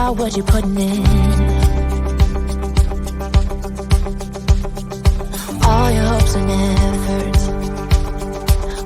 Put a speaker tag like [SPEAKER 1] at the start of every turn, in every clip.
[SPEAKER 1] about what you're putting in. All your hopes and efforts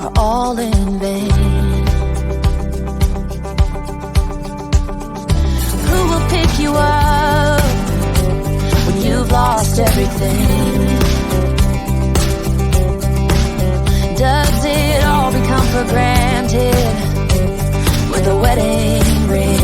[SPEAKER 1] are all in vain. Who will pick you up when you've lost everything? Does it all become for granted with a wedding ring?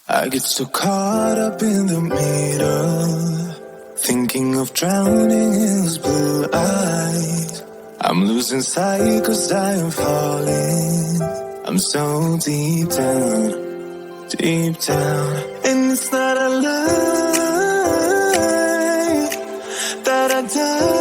[SPEAKER 2] I get so caught up in the middle, thinking of drowning in those blue eyes. I'm losing sight 'cause I am falling. I'm so deep down, and it's not a lie that I die.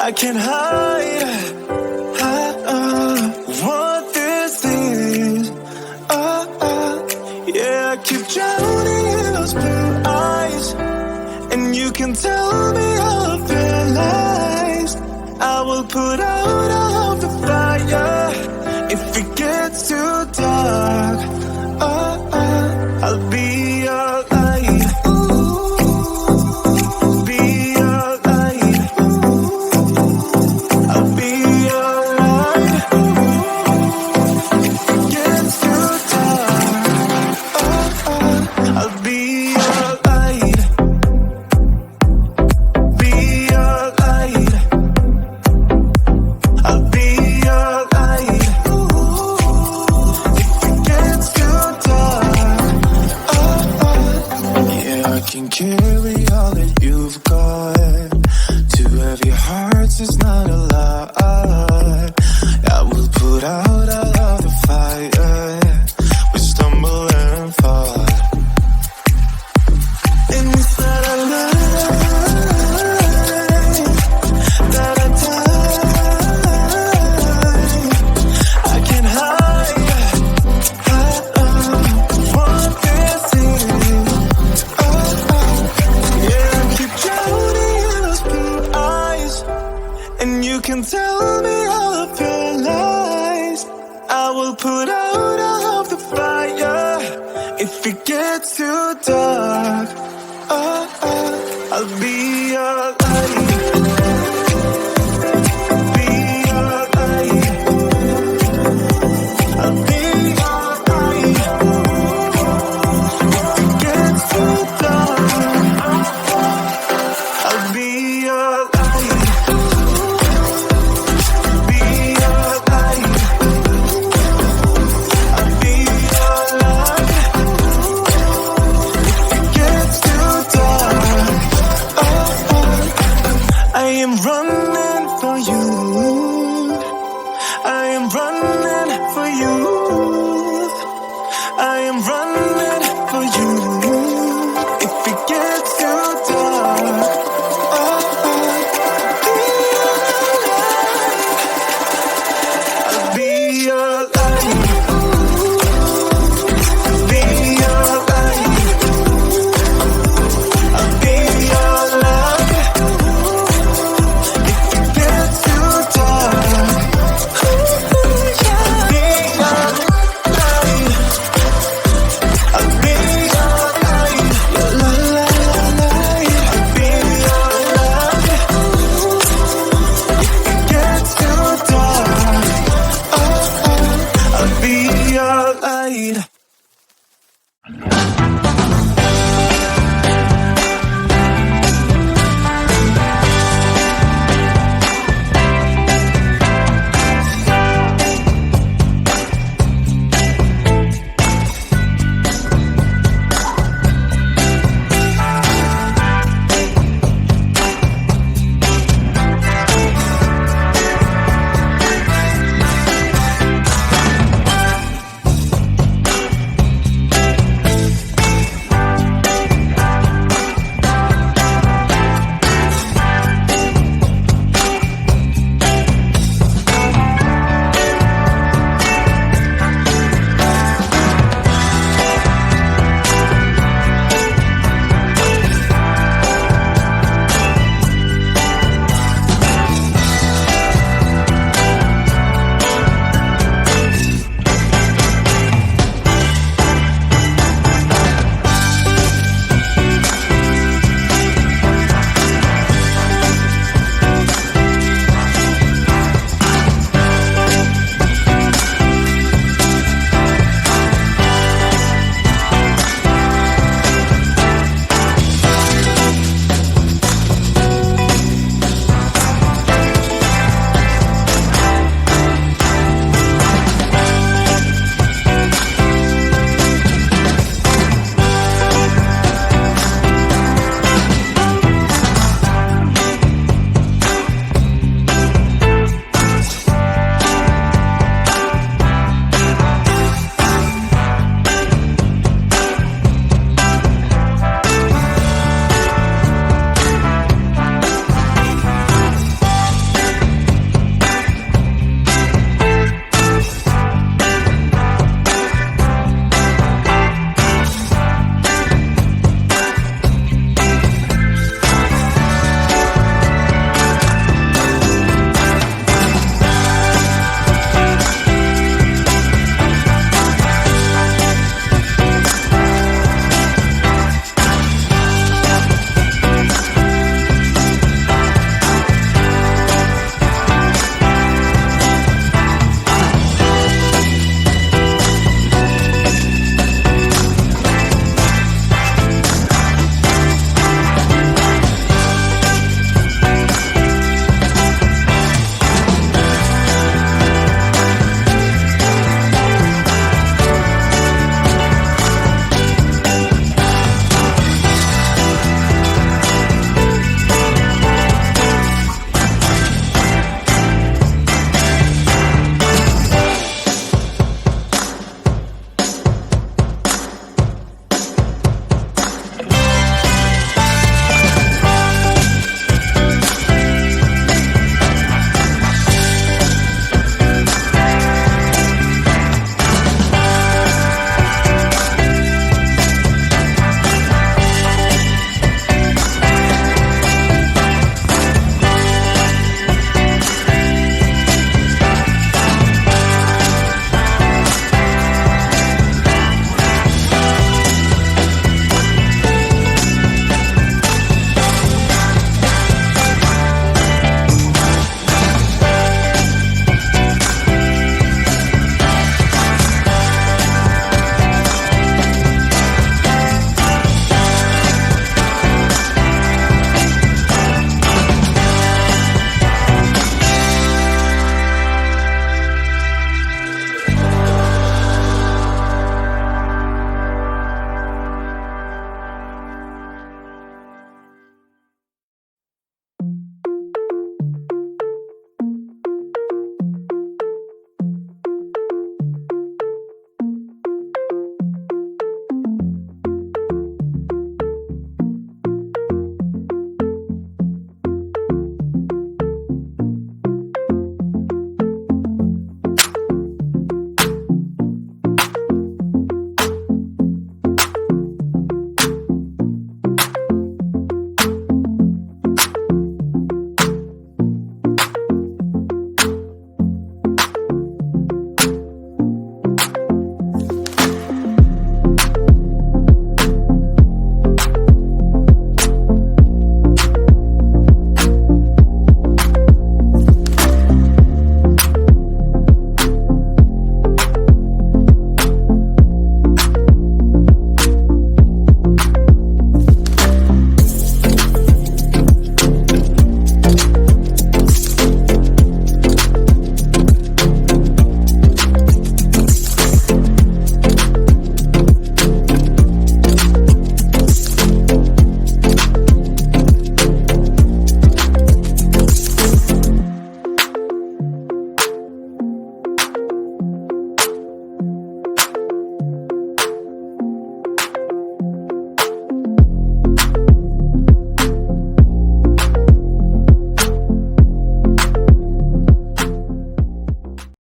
[SPEAKER 2] I can't hide what this is. Yeah, I keep drowning in those blue eyes, and you can tell me all of your lies. I will put out all of the fire if it gets too dark. I'll be your light. Be your light. I'll be your light. If it gets too dark, I'll be your light. Be your light. I can carry all that you've got. Two heavy hearts is not a lot. I will put out all of the fire. We stumble and fall. And we said I that I die. I can't hide. Want this thing. Yeah, I keep drowning in those blue eyes. And you can tell me all of your lies. I will put out all of the fire. If it gets too dark, I'll be your light. Be your light. I'll be your light. If it gets too dark, I'll be your light. Be your light. I'll be your light. If it gets too dark, I am running for you. I am running for you. I am running for you. If it gets